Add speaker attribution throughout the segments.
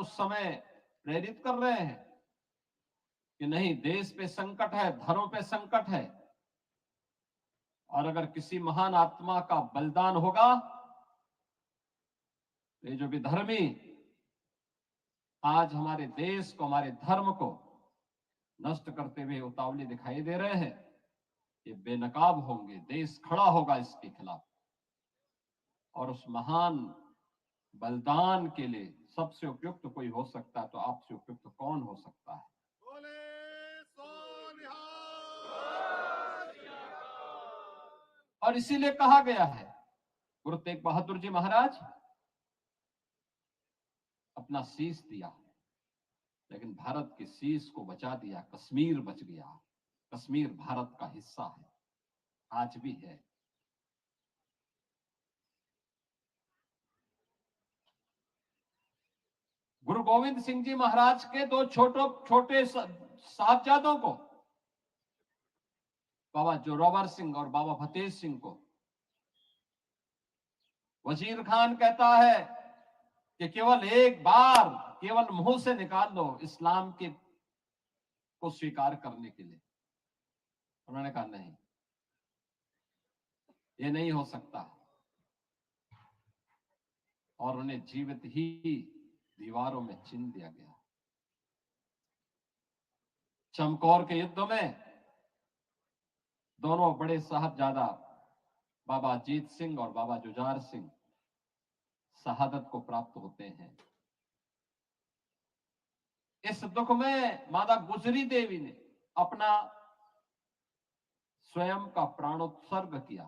Speaker 1: उस समय प्रेरित कर रहे हैं कि नहीं, देश पे संकट है, धर्म पे संकट है, और अगर किसी महान आत्मा का बलिदान होगा तो ये जो विधर्मी आज हमारे देश को, हमारे धर्म को नष्ट करते हुए उतावले दिखाई दे रहे हैं, ये बेनकाब होंगे, देश खड़ा होगा इसके खिलाफ। और उस महान बलिदान के लिए सबसे उपयुक्त कोई हो सकता है तो आपसे उपयुक्त कौन हो सकता है? और इसीलिए कहा गया है, गुरु तेग बहादुर जी महाराज अपना शीश दिया, लेकिन भारत की शीश को बचा दिया, कश्मीर बच गया। कश्मीर भारत का हिस्सा है, आज भी है। गुरु गोविंद सिंह जी महाराज के दो छोटे साहबजादों को, बाबा जोरावर सिंह और बाबा फतेह सिंह को, वजीर खान कहता है कि केवल एक बार, केवल मुंह से निकाल लो इस्लाम के को स्वीकार करने के लिए। उन्होंने कहा नहीं, ये नहीं हो सकता, और उन्हें जीवित ही दीवारों में चिन दिया गया। चमकौर के युद्ध में दोनों बड़े साहबजादा बाबा अजीत सिंह और बाबा जुझार सिंह शहादत को प्राप्त होते हैं। इस दुख में माता गुजरी देवी ने अपना स्वयं का प्राणोत्सर्ग किया।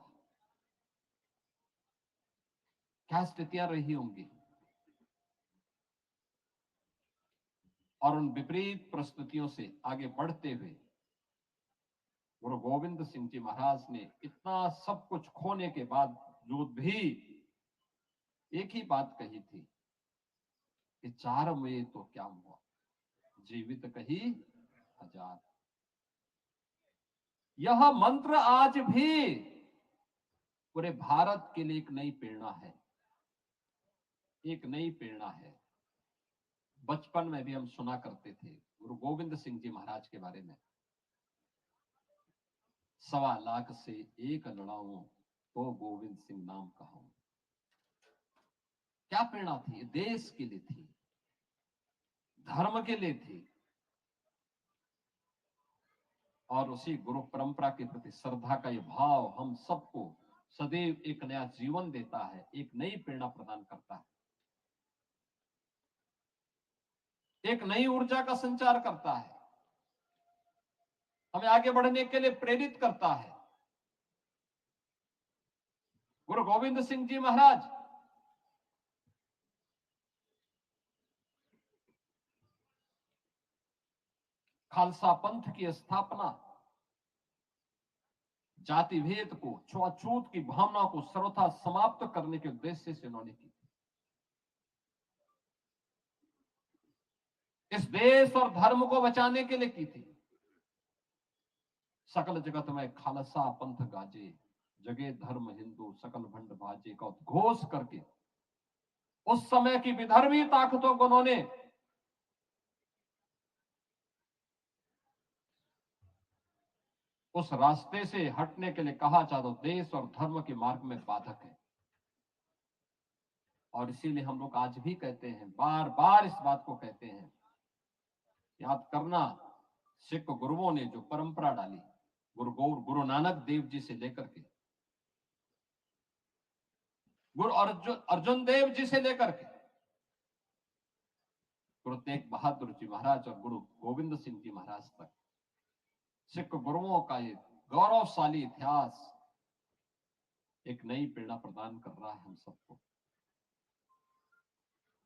Speaker 1: क्या स्थितियां रही होंगी, और उन विपरीत परिस्थितियों से आगे बढ़ते हुए गुरु गोविंद सिंह जी महाराज ने इतना सब कुछ खोने के बावजूद भी एक ही बात कही थी कि 4 में तो क्या हुआ, जीवित कही हजार। यह मंत्र आज भी पूरे भारत के लिए एक नई प्रेरणा है, एक नई प्रेरणा है। बचपन में भी हम सुना करते थे गुरु गोविंद सिंह जी महाराज के बारे में, 1.25 लाख से एक लड़ाऊं तो गोविंद सिंह नाम कहूं। क्या प्रेरणा थी, देश के लिए थी, धर्म के लिए थी, और उसी गुरु परंपरा के प्रति श्रद्धा का ये भाव हम सबको सदैव एक नया जीवन देता है, एक नई प्रेरणा प्रदान करता है, एक नई ऊर्जा का संचार करता है, हमें आगे बढ़ने के लिए प्रेरित करता है। गुरु गोविंद सिंह जी महाराज खालसा पंथ की स्थापना, जाति भेद को, छुआछूत की भावना को सर्वथा समाप्त करने के उद्देश्य से उन्होंने की। इस देश और धर्म को बचाने के लिए की थी। सकल जगत में खालसा पंथ गाजे, जगे धर्म हिंदू सकल भंड भाजे का उद्घोष करके उस समय की विधर्मी ताकतों को उन्होंने उस रास्ते से हटने के लिए कहा, चाहे तो देश और धर्म के मार्ग में बाधक है। और इसीलिए हम लोग आज भी कहते हैं, बार बार इस बात को कहते हैं, याद करना सिख गुरुओं ने जो परंपरा डाली, गुरु नानक देव जी से लेकर के गुरु अर्जुन देव जी से लेकर के गुरु तेग बहादुर जी महाराज और गुरु गोविंद सिंह जी महाराज तक, सिख गुरुओं का ये गौरवशाली इतिहास एक नई प्रेरणा प्रदान कर रहा है हम सबको,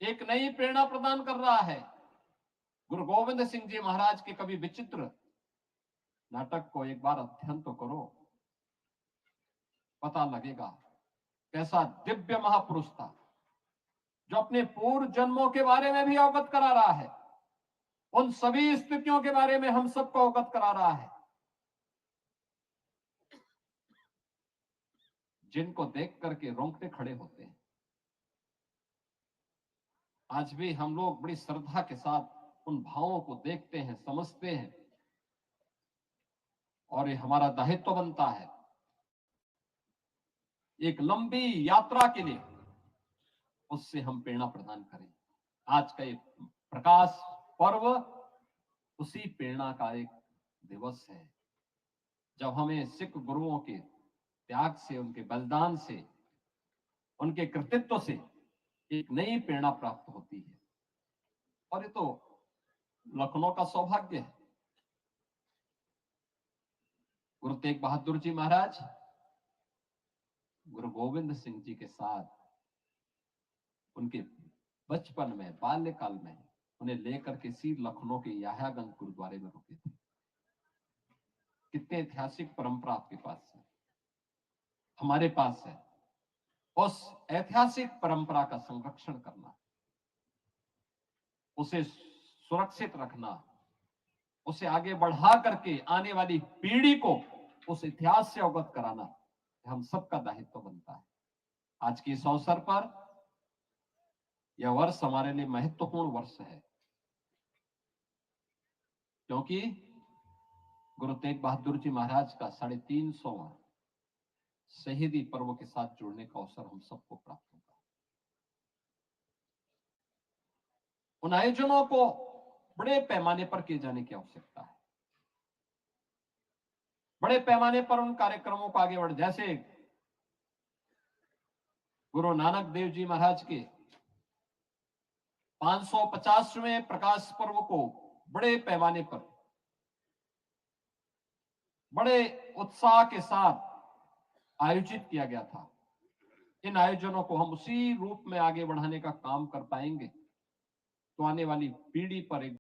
Speaker 1: एक नई प्रेरणा प्रदान कर रहा है। गुरु गोविंद सिंह जी महाराज के कभी विचित्र नाटक को एक बार अध्ययन तो करो, पता लगेगा कैसा दिव्य महापुरुष था, जो अपने पूर्व जन्मों के बारे में भी अवगत करा रहा है, उन सभी स्थितियों के बारे में हम सबको अवगत करा रहा है, जिनको देख करके रोंगटे खड़े होते हैं। आज भी हम लोग बड़ी श्रद्धा के साथ उन भावों को देखते हैं, समझते हैं, और ये हमारा दायित्व बनता है एक लंबी यात्रा के लिए उससे हम प्रेरणा प्रदान करें। आज का ये प्रकाश पर्व उसी प्रेरणा का एक दिवस है, जब हमें सिख गुरुओं के त्याग से, उनके बलिदान से, उनके कृतित्व से एक नई प्रेरणा प्राप्त होती है। और ये तो लखनऊ का सौभाग्य है। गुरु तेग बहादुर जी महाराज गुरु गोविंद सिंह जी के साथ उनके बचपन में, बाल्यकाल में उन्हें लेकर के सी लखनऊ के याह्यागंज गुरुद्वारे में रुके थे। कितने ऐतिहासिक परंपरा आपके पास है, हमारे पास है। उस ऐतिहासिक परंपरा का संरक्षण करना, उसे सुरक्षित रखना, उसे आगे बढ़ा करके आने वाली पीढ़ी को उस इतिहास से अवगत कराना हम सबका दायित्व बनता है। आज के इस अवसर पर यह वर्ष हमारे लिए महत्वपूर्ण वर्ष है, क्योंकि गुरु तेग बहादुर जी महाराज का 350वां शहीदी पर्व के साथ जुड़ने का अवसर हम सबको प्राप्त होगा। उन आयोजनों को बड़े पैमाने पर किए जाने की आवश्यकता है। बड़े पैमाने पर उन कार्यक्रमों को आगे बढ़, जैसे गुरु नानक देव जी महाराज के 550वें प्रकाश पर्व को बड़े पैमाने पर, बड़े उत्साह के साथ आयोजित किया गया था। इन आयोजनों को हम उसी रूप में आगे बढ़ाने का काम कर पाएंगे तो आने वाली पीढ़ी पर एक